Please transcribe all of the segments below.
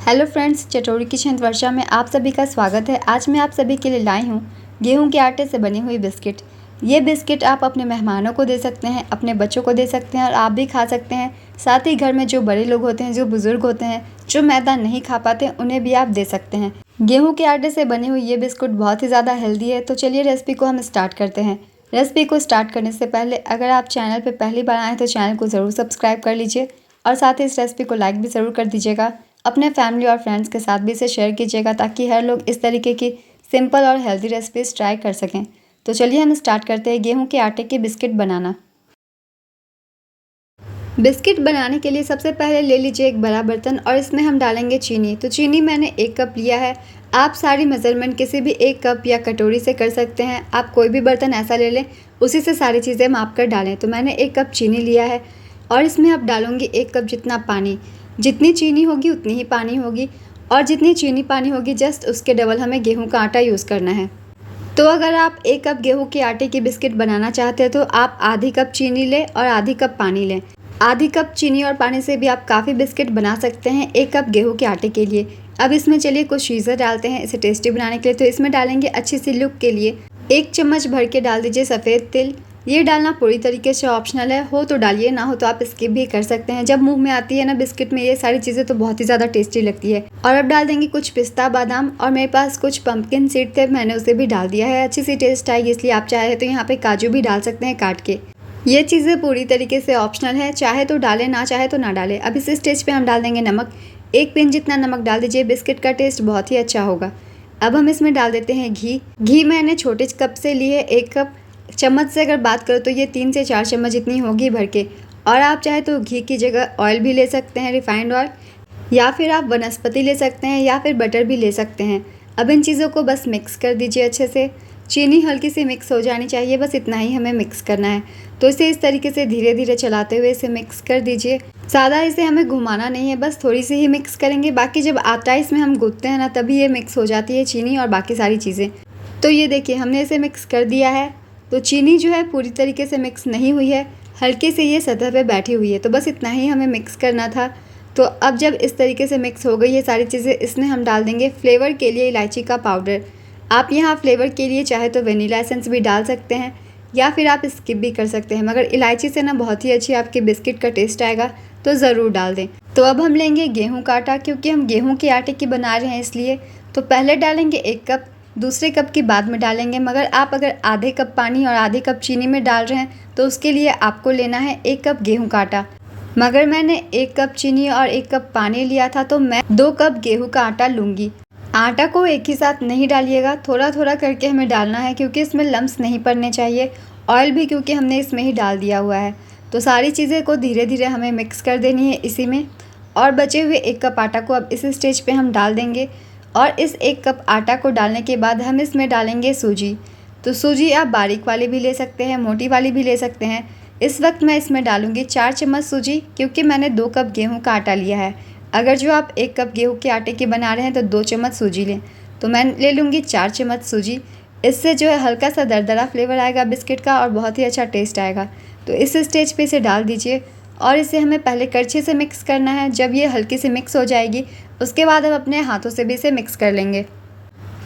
Hello friends, चटोरी kitchen वर्षा में आप सभी का स्वागत है। आज मैं आप सभी के लिए लाई हूँ गेहूं के आटे से बनी हुई बिस्किट। ये बिस्किट आप अपने मेहमानों को दे सकते हैं, अपने बच्चों को दे सकते हैं और आप भी खा सकते हैं। साथ ही घर में जो बड़े लोग होते हैं, जो बुज़ुर्ग होते हैं, जो मैदा नहीं खा पाते, उन्हें भी आप दे सकते हैं। गेहूँ के आटे से बनी हुई ये बिस्कुट बहुत ही ज़्यादा हेल्दी है। तो चलिए रेसिपी को हम स्टार्ट करते हैं। रेसिपी को स्टार्ट करने से पहले अगर आप चैनल पर पहली बार आएँ तो चैनल को ज़रूर सब्सक्राइब कर लीजिए और साथ ही इस रेसिपी को लाइक भी ज़रूर कर दीजिएगा। अपने फैमिली और फ्रेंड्स के साथ भी इसे शेयर कीजिएगा ताकि हर लोग इस तरीके की सिंपल और हेल्दी रेसिपीज़ ट्राई कर सकें। तो चलिए हम स्टार्ट करते हैं गेहूं के आटे के बिस्किट बनाना। बिस्किट बनाने के लिए सबसे पहले ले लीजिए एक बड़ा बर्तन और इसमें हम डालेंगे चीनी। तो चीनी मैंने 1 कप लिया है। आप सारी मेज़रमेंट किसी भी 1 कप या कटोरी से कर सकते हैं। आप कोई भी बर्तन ऐसा ले लें, उसी से सारी चीज़ें माप कर डालें। तो मैंने 1 कप चीनी लिया है और इसमें अब डालूँगी 1 कप जितना पानी। जितनी चीनी होगी उतनी ही पानी होगी और जितनी चीनी पानी होगी जस्ट उसके डबल हमें गेहूं का आटा यूज़ करना है। तो अगर आप 1 कप गेहूं के आटे की बिस्किट बनाना चाहते हैं तो आप आधी कप चीनी लें और आधी कप पानी लें। आधी कप चीनी और पानी से भी आप काफ़ी बिस्किट बना सकते हैं 1 कप गेहूं के आटे के लिए। अब इसमें चलिए कुछ चीज़ें डालते हैं इसे टेस्टी बनाने के लिए। तो इसमें डालेंगे अच्छी सी लुक के लिए 1 चम्मच भर के डाल दीजिए सफ़ेद तिल। ये डालना पूरी तरीके से ऑप्शनल है, हो तो डालिए, ना हो तो आप स्किप भी कर सकते हैं। जब मुंह में आती है ना बिस्किट में ये सारी चीज़ें तो बहुत ही ज़्यादा टेस्टी लगती है। और अब डाल देंगे कुछ पिस्ता बादाम और मेरे पास कुछ पंपकिन सीड थे, मैंने उसे भी डाल दिया है। अच्छी सी टेस्ट आएगी इसलिए आप चाहे तो यहाँ पे काजू भी डाल सकते हैं काट के। ये चीज़ें पूरी तरीके से ऑप्शनल है, चाहे तो डालें, ना चाहे तो ना डालें। अब इस स्टेज पर हम डाल देंगे नमक। 1 पिंच जितना नमक डाल दीजिए, बिस्किट का टेस्ट बहुत ही अच्छा होगा। अब हम इसमें डाल देते हैं घी। घी मैंने छोटे कप से ली है 1 कप। चम्मच से अगर बात करो तो ये 3 से 4 चम्मच जितनी होगी भर के। और आप चाहे तो घी की जगह ऑयल भी ले सकते हैं, रिफाइंड ऑयल, या फिर आप वनस्पति ले सकते हैं या फिर बटर भी ले सकते हैं। अब इन चीज़ों को बस मिक्स कर दीजिए अच्छे से। चीनी हल्की सी मिक्स हो जानी चाहिए, बस इतना ही हमें मिक्स करना है। तो इसे इस तरीके से धीरे धीरे चलाते हुए इसे मिक्स कर दीजिए। ज़्यादा इसे हमें घुमाना नहीं है, बस थोड़ी सी ही मिक्स करेंगे। बाकी जब आटा इसमें हम गूंथते हैं ना तभी ये मिक्स हो जाती है चीनी और बाकी सारी चीज़ें। तो ये देखिए हमने इसे मिक्स कर दिया है। तो चीनी जो है पूरी तरीके से मिक्स नहीं हुई है, हल्के से ये सतह पे बैठी हुई है। तो बस इतना ही हमें मिक्स करना था। तो अब जब इस तरीके से मिक्स हो गई है सारी चीज़ें, इसमें हम डाल देंगे फ्लेवर के लिए इलायची का पाउडर। आप यहाँ फ्लेवर के लिए चाहे तो वेनिला एसेंस भी डाल सकते हैं या फिर आप स्किप भी कर सकते हैं, मगर इलायची से ना बहुत ही अच्छी आपके बिस्किट का टेस्ट आएगा, तो ज़रूर डाल दें। तो अब हम लेंगे गेहूँ का आटा, क्योंकि हम गेहूँ के आटे की बना रहे हैं इसलिए। तो पहले डालेंगे 1 कप, दूसरे कप की बाद में डालेंगे। मगर आप अगर आधे कप पानी और आधे कप चीनी में डाल रहे हैं तो उसके लिए आपको लेना है 1 कप गेहूं का आटा। मगर मैंने 1 कप चीनी और 1 कप पानी लिया था तो मैं 2 कप गेहूं का आटा लूँगी। आटा को एक ही साथ नहीं डालिएगा, थोड़ा थोड़ा करके हमें डालना है क्योंकि इसमें लम्स नहीं पड़ने चाहिए। ऑयल भी क्योंकि हमने इसमें ही डाल दिया हुआ है। तो सारी चीज़ें को धीरे धीरे हमें मिक्स कर देनी है इसी में। और बचे हुए 1 कप आटा को अब इस स्टेज पे हम डाल देंगे। और इस 1 कप आटा को डालने के बाद हम इसमें डालेंगे सूजी। तो सूजी आप बारीक वाली भी ले सकते हैं, मोटी वाली भी ले सकते हैं। इस वक्त मैं इसमें डालूंगी 4 चम्मच सूजी, क्योंकि मैंने 2 कप गेहूं का आटा लिया है। अगर जो आप 1 कप गेहूं के आटे की बना रहे हैं तो 2 चम्मच सूजी लें। तो मैं ले लूँगी 4 चम्मच सूजी। इससे जो है हल्का सा दरदरा फ्लेवर आएगा बिस्किट का और बहुत ही अच्छा टेस्ट आएगा। तो इस स्टेज पे इसे डाल दीजिए और इसे हमें पहले करछी से मिक्स करना है। जब ये हल्की सी मिक्स हो जाएगी उसके बाद हम अपने हाथों से भी इसे मिक्स कर लेंगे।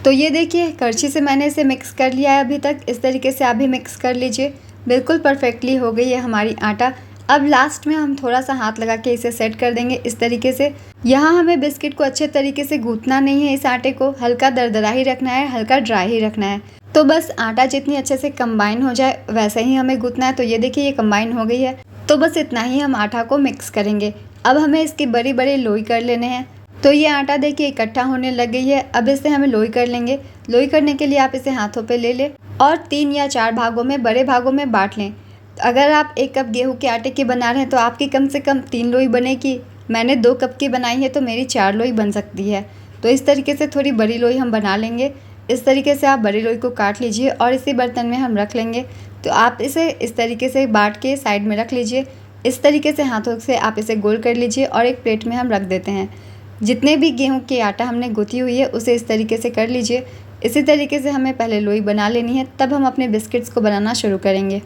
तो ये देखिए करछी से मैंने इसे मिक्स कर लिया है अभी तक। इस तरीके से आप भी मिक्स कर लीजिए। बिल्कुल परफेक्टली हो गई है हमारी आटा। अब लास्ट में हम थोड़ा सा हाथ लगा के इसे सेट कर देंगे इस तरीके से। यहाँ हमें बिस्किट को अच्छे तरीके से गूंथना नहीं है, इस आटे को हल्का दरदरा ही रखना है, हल्का ड्राई ही रखना है। तो बस आटा जितनी अच्छे से कंबाइन हो जाए वैसे ही हमें गूंथना है। तो ये देखिए ये कंबाइन हो गई है। तो बस इतना ही हम आटा को मिक्स करेंगे। अब हमें इसकी बड़ी बड़ी लोई कर लेने हैं। तो ये आटा देखिए इकट्ठा होने लग गई है। अब इसे हमें लोई कर लेंगे। लोई करने के लिए आप इसे हाथों पे ले लें और 3 या 4 भागों में, बड़े भागों में बांट लें। अगर आप 1 कप गेहूं के आटे की बना रहे हैं तो आपकी कम से कम 3 लोई बनेगी। मैंने 2 कप की बनाई है तो मेरी 4 लोई बन सकती है। तो इस तरीके से थोड़ी बड़ी लोई हम बना लेंगे। इस तरीके से आप बड़ी लोई को काट लीजिए और इसी बर्तन में हम रख लेंगे। तो आप इसे इस तरीके से बांट के साइड में रख लीजिए। इस तरीके से हाथों से आप इसे गोल कर लीजिए और एक प्लेट में हम रख देते हैं। जितने भी गेहूं के आटा हमने गूंथी हुई है उसे इस तरीके से कर लीजिए। इसी तरीके से हमें पहले लोई बना लेनी है, तब हम अपने बिस्किट्स को बनाना शुरू करेंगे।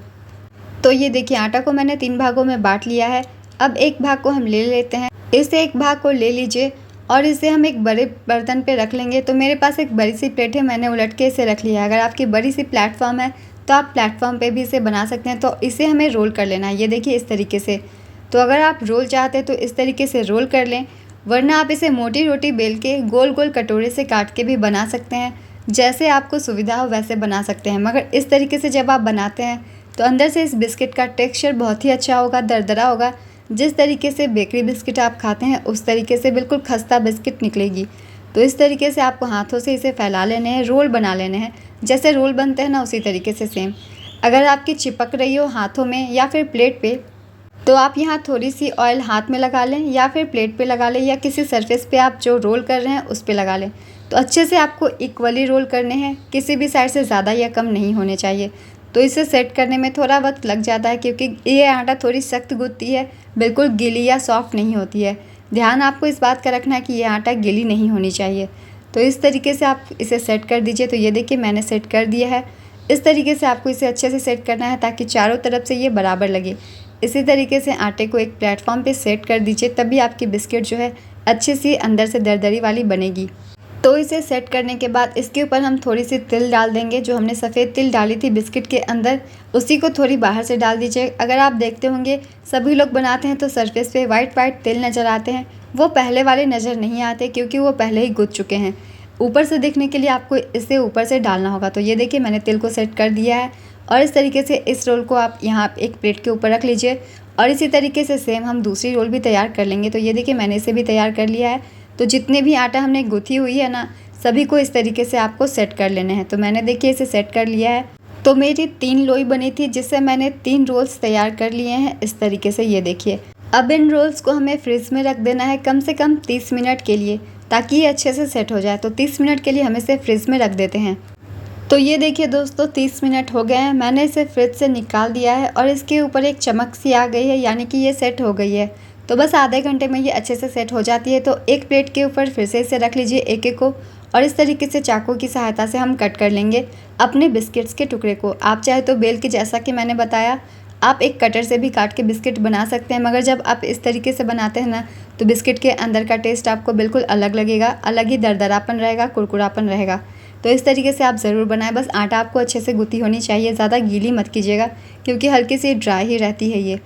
तो ये देखिए आटा को मैंने 3 भागों में बांट लिया है। अब एक भाग को हम ले लेते हैं। इस एक भाग को ले लीजिए और इसे हम एक बड़े बर्तन पे रख लेंगे। तो मेरे पास एक बड़ी सी प्लेट है, मैंने उलट के इसे रख लिया है। अगर आपकी बड़ी सी प्लेटफॉर्म है तो आप प्लेटफॉर्म पे भी इसे बना सकते हैं। तो इसे हमें रोल कर लेना है, ये देखिए इस तरीके से। तो अगर आप रोल चाहते हैं तो इस तरीके से रोल कर लें, वरना आप इसे मोटी रोटी बेल के गोल गोल कटोरे से काट के भी बना सकते हैं। जैसे आपको सुविधा हो वैसे बना सकते हैं, मगर इस तरीके से जब आप बनाते हैं तो अंदर से इस बिस्किट का टेक्सचर बहुत ही अच्छा होगा, दरदरा होगा। जिस तरीके से बेकरी बिस्किट आप खाते हैं उस तरीके से बिल्कुल खस्ता बिस्किट निकलेगी। तो इस तरीके से आपको हाथों से इसे फैला लेने हैं, रोल बना लेने हैं। जैसे रोल बनते हैं ना, उसी तरीके से सेम। अगर आपकी चिपक रही हो हाथों में या फिर प्लेट पे, तो आप यहाँ थोड़ी सी ऑयल हाथ में लगा लें या फिर प्लेट पे लगा लें, या किसी सरफेस पे आप जो रोल कर रहे हैं उस पे लगा लें। तो अच्छे से आपको इक्वली रोल करने हैं, किसी भी साइड से ज़्यादा या कम नहीं होने चाहिए। तो इसे सेट करने में थोड़ा वक्त लग जाता है, क्योंकि ये आटा थोड़ी सख्त गूंथती है, बिल्कुल गीली या सॉफ्ट नहीं होती है। ध्यान आपको इस बात का रखना है कि ये आटा गीली नहीं होनी चाहिए। तो इस तरीके से आप इसे सेट कर दीजिए। तो ये देखिए मैंने सेट कर दिया है। इस तरीके से आपको इसे अच्छे से सेट करना है ताकि चारों तरफ से ये बराबर लगे। इसी तरीके से आटे को एक प्लेटफॉर्म पे सेट कर दीजिए, तभी आपकी बिस्किट जो है अच्छी सी अंदर से दरदरी वाली बनेगी। तो इसे सेट करने के बाद इसके ऊपर हम थोड़ी सी तिल डाल देंगे। जो हमने सफ़ेद तिल डाली थी बिस्किट के अंदर, उसी को थोड़ी बाहर से डाल दीजिए। अगर आप देखते होंगे सभी लोग बनाते हैं तो सरफेस पे वाइट वाइट तिल नज़र आते हैं, वो पहले वाले नज़र नहीं आते, क्योंकि वो पहले ही गुथ चुके हैं। ऊपर से दिखने के लिए आपको इसे ऊपर से डालना होगा। तो ये देखिए मैंने तिल को सेट कर दिया है, और इस तरीके से इस रोल को आप यहाँ एक प्लेट के ऊपर रख लीजिए। और इसी तरीके से सेम हम दूसरी रोल भी तैयार कर लेंगे। तो ये देखिए मैंने इसे भी तैयार कर लिया है। तो जितने भी आटा हमने गूँथी हुई है ना, सभी को इस तरीके से आपको सेट कर लेने हैं। तो मैंने देखिए इसे सेट कर लिया है। तो मेरी 3 लोई बनी थी, जिससे मैंने 3 रोल्स तैयार कर लिए हैं इस तरीके से। ये देखिए अब इन रोल्स को हमें फ्रिज में रख देना है कम से कम 30 मिनट के लिए, ताकि ये अच्छे से सेट हो जाए। तो 30 मिनट के लिए हम इसे फ्रिज में रख देते हैं। तो ये देखिए दोस्तों 30 मिनट हो गए हैं, मैंने इसे फ्रिज से निकाल दिया है और इसके ऊपर एक चमक सी आ गई है, यानी कि ये सेट हो गई है। तो बस आधे घंटे में ये अच्छे से सेट हो जाती है। तो एक प्लेट के ऊपर फिर से इसे रख लीजिए एक एक को, और इस तरीके से चाकू की सहायता से हम कट कर लेंगे अपने बिस्किट्स के टुकड़े को। आप चाहे तो बेल के, जैसा कि मैंने बताया, आप एक कटर से भी काट के बिस्किट बना सकते हैं, मगर जब आप इस तरीके से बनाते हैं ना, तो बिस्किट के अंदर का टेस्ट आपको बिल्कुल अलग लगेगा, अलग ही दरदरापन रहेगा, कुरकुरापन रहेगा। तो इस तरीके से आप ज़रूर बनाएं। बस आटा आपको अच्छे से गूँथी होनी चाहिए, ज़्यादा गीली मत कीजिएगा, क्योंकि हल्की सी ड्राई ही रहती है ये।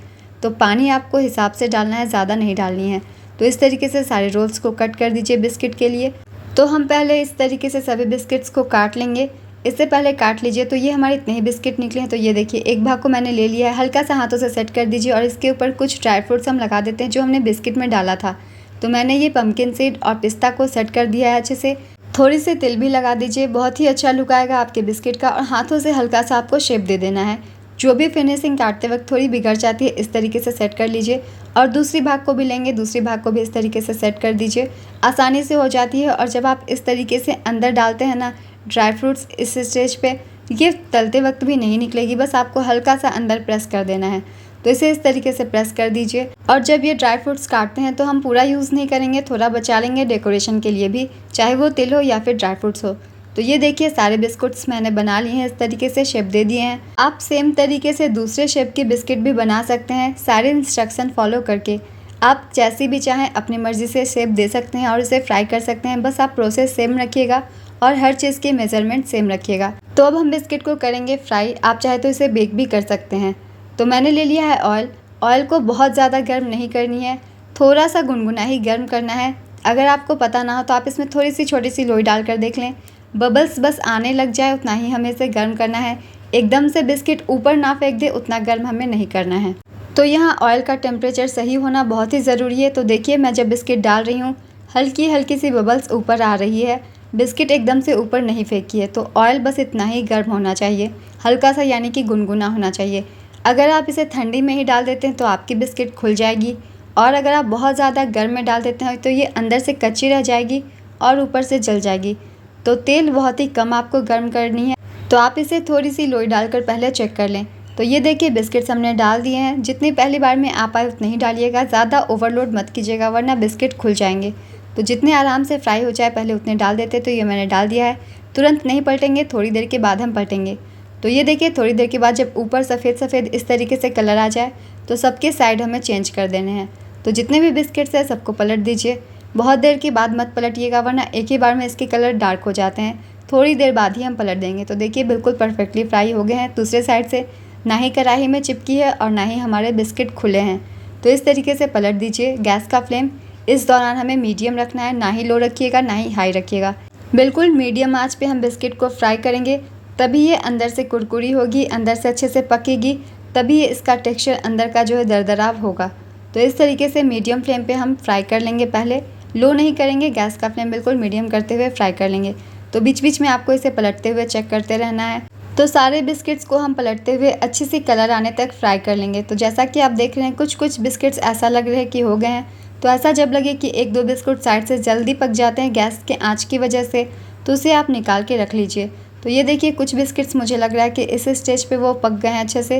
तो पानी आपको हिसाब से डालना है, ज़्यादा नहीं डालनी है। तो इस तरीके से सारे रोल्स को कट कर दीजिए बिस्किट के लिए। तो हम पहले इस तरीके से सभी बिस्किट्स को काट लेंगे। इससे पहले काट लीजिए। तो ये हमारे इतने ही बिस्किट निकले हैं। तो ये देखिए एक भाग को मैंने ले लिया है, हल्का सा हाथों से सेट कर दीजिए, और इसके ऊपर कुछ ड्राई फ्रूट्स हम लगा देते हैं जो हमने बिस्किट में डाला था। तो मैंने ये पम्पकिन सीड और पिस्ता को सेट कर दिया है अच्छे से। थोड़ी सी तिल भी लगा दीजिए, बहुत ही अच्छा लुक आएगा आपके बिस्किट का। और हाथों से हल्का सा आपको शेप दे देना है। जो भी फिनिशिंग काटते वक्त थोड़ी बिगड़ जाती है, इस तरीके से सेट कर लीजिए। और दूसरी भाग को भी लेंगे, दूसरी भाग को भी इस तरीके से सेट कर दीजिए, आसानी से हो जाती है। और जब आप इस तरीके से अंदर डालते हैं ना ड्राई फ्रूट्स, इस स्टेज पे ये तलते वक्त भी नहीं निकलेगी, बस आपको हल्का सा अंदर प्रेस कर देना है। तो इसे इस तरीके से प्रेस कर दीजिए। और जब ये ड्राई फ्रूट्स काटते हैं तो हम पूरा यूज़ नहीं करेंगे, थोड़ा बचा लेंगे डेकोरेशन के लिए भी, चाहे वो तिल हो या फिर ड्राई फ्रूट्स हो। तो ये देखिए सारे बिस्कुट्स मैंने बना लिए हैं, इस तरीके से शेप दे दिए हैं। आप सेम तरीके से दूसरे शेप के बिस्किट भी बना सकते हैं, सारे इंस्ट्रक्शन फॉलो करके। आप जैसी भी चाहें अपनी मर्ज़ी से शेप दे सकते हैं और इसे फ्राई कर सकते हैं। बस आप प्रोसेस सेम रखिएगा और हर चीज़ की मेजरमेंट सेम रखिएगा। तो अब हम बिस्किट को करेंगे फ्राई। आप चाहे तो इसे बेक भी कर सकते हैं। तो मैंने ले लिया है ऑयल। ऑयल को बहुत ज़्यादा गर्म नहीं करनी है, थोड़ा सा गुनगुना ही गर्म करना है। अगर आपको पता ना हो तो आप इसमें थोड़ी सी छोटी सी लोई डाल कर देख लें। बबल्स बस आने लग जाए उतना ही हमें इसे गर्म करना है, एकदम से बिस्किट ऊपर ना फेंक दे उतना गर्म हमें नहीं करना है। तो यहाँ ऑयल का टेम्परेचर सही होना बहुत ही ज़रूरी है। तो देखिए मैं जब बिस्किट डाल रही हूँ, हल्की हल्की सी बबल्स ऊपर आ रही है, बिस्किट एकदम से ऊपर नहीं फेंकी है। तो ऑयल बस इतना ही गर्म होना चाहिए, हल्का सा, यानी कि गुनगुना होना चाहिए। अगर आप इसे ठंडी में ही डाल देते हैं तो आपकी बिस्किट खुल जाएगी, और अगर आप बहुत ज़्यादा गर्म में डाल देते हैं तो ये अंदर से कच्ची रह जाएगी और ऊपर से जल जाएगी। तो तेल बहुत ही कम आपको गर्म करनी है। तो आप इसे थोड़ी सी लोई डालकर पहले चेक कर लें। तो ये देखिए बिस्किट्स हमने डाल दिए हैं। जितनी पहली बार में आप आए उतने ही डालिएगा, ज़्यादा ओवरलोड मत कीजिएगा वरना बिस्किट खुल जाएंगे। तो जितने आराम से फ्राई हो जाए पहले उतने डाल देते। तो ये मैंने डाल दिया है। तुरंत नहीं पलटेंगे, थोड़ी देर के बाद हम पलटेंगे। तो ये देखिए थोड़ी देर के बाद जब ऊपर सफ़ेद सफ़ेद इस तरीके से कलर आ जाए तो सबके साइड हमें चेंज कर देने हैं। तो जितने भी बिस्किट्स हैं सबको पलट दीजिए। बहुत देर के बाद मत पलटिएगा, वरना एक ही बार में इसके कलर डार्क हो जाते हैं। थोड़ी देर बाद ही हम पलट देंगे। तो देखिए बिल्कुल परफेक्टली फ्राई हो गए हैं दूसरे साइड से, ना ही कढ़ाई में चिपकी है और ना ही हमारे बिस्किट खुले हैं। तो इस तरीके से पलट दीजिए। गैस का फ्लेम इस दौरान हमें मीडियम रखना है, ना ही लो रखिएगा ना ही हाई रखिएगा। बिल्कुल मीडियम आंच पे हम बिस्किट को फ्राई करेंगे, तभी ये अंदर से कुरकुरी होगी, अंदर से अच्छे से पकेगी, तभी इसका टेक्सचर अंदर का जो है दरदरा होगा। तो इस तरीके से मीडियम फ्लेम पे हम फ्राई कर लेंगे। पहले लो नहीं करेंगे, गैस का फ्लेम बिल्कुल मीडियम करते हुए फ्राई कर लेंगे। तो बीच बीच में आपको इसे पलटते हुए चेक करते रहना है। तो सारे बिस्किट्स को हम पलटते हुए अच्छी सी कलर आने तक फ्राई कर लेंगे। तो जैसा कि आप देख रहे हैं कुछ कुछ बिस्किट्स ऐसा लग रहा है कि हो गए हैं। तो ऐसा जब लगे कि एक दो बिस्कुट साइड से जल्दी पक जाते हैं गैस के आंच की वजह से, तो उसे आप निकाल के रख लीजिए। तो ये देखिए कुछ बिस्किट्स मुझे लग रहा है कि इस स्टेज पे वो पक गए हैं अच्छे से।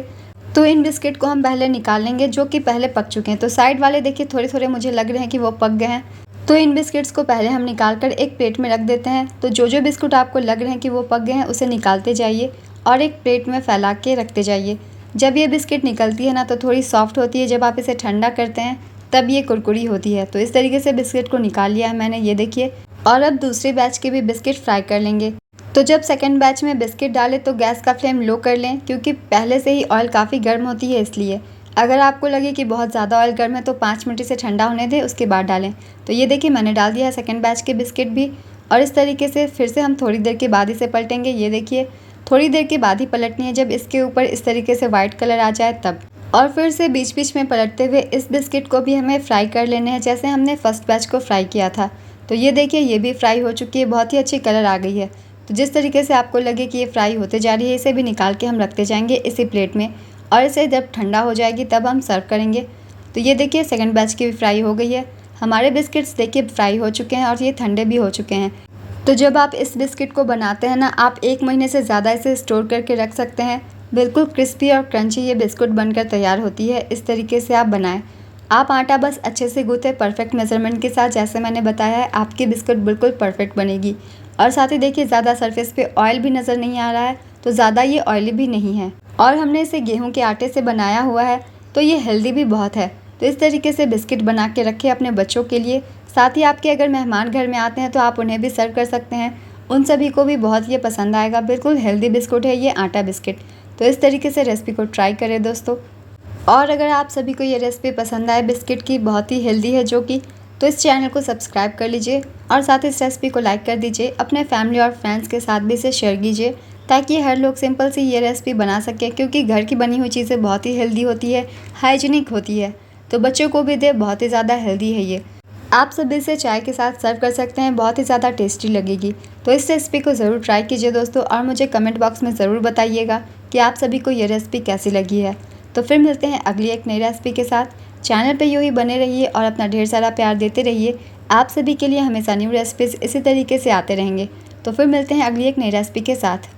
तो इन बिस्किट को हम पहले निकाल लेंगे जो कि पहले पक चुके हैं। तो साइड वाले देखिए थोड़े थोड़े मुझे लग रहे हैं कि वो पक गए हैं। तो इन बिस्किट्स को पहले हम निकाल कर एक प्लेट में रख देते हैं। तो जो जो बिस्कुट आपको लग रहे हैं कि वो पक गए हैं उसे निकालते जाइए और एक प्लेट में फैला के रखते जाइए। जब ये बिस्किट निकलती है ना तो थोड़ी सॉफ्ट होती है, जब आप इसे ठंडा करते हैं तब ये कुरकुरी होती है। तो इस तरीके से बिस्किट को निकाल लिया है मैंने, ये देखिए। और अब दूसरे बैच के भी बिस्किट फ्राई कर लेंगे। तो जब सेकंड बैच में बिस्किट डालें तो गैस का फ्लेम लो कर लें, क्योंकि पहले से ही ऑयल काफ़ी गर्म होती है इसलिए। अगर आपको लगे कि बहुत ज़्यादा ऑयल गर्म है तो 5 मिनट इसे ठंडा होने दें, उसके बाद डालें। तो ये देखिए मैंने डाल दिया है सेकंड बैच के बिस्किट भी। और इस तरीके से फिर से हम थोड़ी देर के बाद इसे पलटेंगे। ये देखिए थोड़ी देर के बाद ही पलटनी है, जब इसके ऊपर इस तरीके से वाइट कलर आ जाए तब। और फिर से बीच बीच में पलटते हुए इस बिस्किट को भी हमें फ्राई कर लेने हैं, जैसे हमने फर्स्ट बैच को फ्राई किया था। तो ये देखिए ये भी फ्राई हो चुकी है, बहुत ही अच्छी कलर आ गई है। तो जिस तरीके से आपको लगे कि ये फ्राई होते जा रही है, इसे भी निकाल के हम रखते जाएंगे इसी प्लेट में, और इसे जब ठंडा हो जाएगी तब हम सर्व करेंगे। तो ये देखिए सेकंड बैच की भी फ्राई हो गई है। हमारे बिस्किट्स देखिए फ्राई हो चुके हैं और ये ठंडे भी हो चुके हैं। तो जब आप इस बिस्किट को बनाते हैं ना, आप 1 महीने से ज़्यादा इसे स्टोर करके रख सकते हैं। बिल्कुल क्रिस्पी और क्रंची ये बिस्कुट बनकर तैयार होती है। इस तरीके से आप बनाएं। आप आटा बस अच्छे से गूँथें परफेक्ट मेजरमेंट के साथ, जैसे मैंने बताया है, आपकी बिस्कुट बिल्कुल परफेक्ट बनेगी। और साथ ही देखिए ज़्यादा सरफेस पे ऑयल भी नज़र नहीं आ रहा है, तो ज़्यादा ये ऑयली भी नहीं है। और हमने इसे गेहूं के आटे से बनाया हुआ है, तो ये हेल्दी भी बहुत है। तो इस तरीके से बिस्किट बना के रखें अपने बच्चों के लिए। साथ ही आपके अगर मेहमान घर में आते हैं तो आप उन्हें भी सर्व कर सकते हैं, उन सभी को भी बहुत ये पसंद आएगा। बिल्कुल हेल्दी बिस्कुट है ये आटा बिस्किट। तो इस तरीके से रेसिपी को ट्राई करें दोस्तों। और अगर आप सभी को ये रेसिपी पसंद आए बिस्किट की, बहुत ही हेल्दी है जो कि, तो इस चैनल को सब्सक्राइब कर लीजिए और साथ ही इस रेसिपी को लाइक कर दीजिए। अपने फैमिली और फ्रेंड्स के साथ भी इसे शेयर कीजिए, ताकि हर लोग सिंपल सी ये रेसिपी बना सकें, क्योंकि घर की बनी हुई चीज़ें बहुत ही हेल्दी होती है, हाइजीनिक होती है। तो बच्चों को भी दे, बहुत ही ज़्यादा हेल्दी है ये। आप सभी इसे चाय के साथ सर्व कर सकते हैं, बहुत ही ज़्यादा टेस्टी लगेगी। तो इस रेसिपी को ज़रूर ट्राई कीजिए दोस्तों, और मुझे कमेंट बॉक्स में ज़रूर बताइएगा कि आप सभी को ये रेसिपी कैसी लगी है। तो फिर मिलते हैं अगली एक नई रेसिपी के साथ। चैनल पे यूँ ही बने रहिए और अपना ढेर सारा प्यार देते रहिए। आप सभी के लिए हमेशा न्यू रेसिपीज़ इसी तरीके से आते रहेंगे। तो फिर मिलते हैं अगली एक नई रेसिपी के साथ।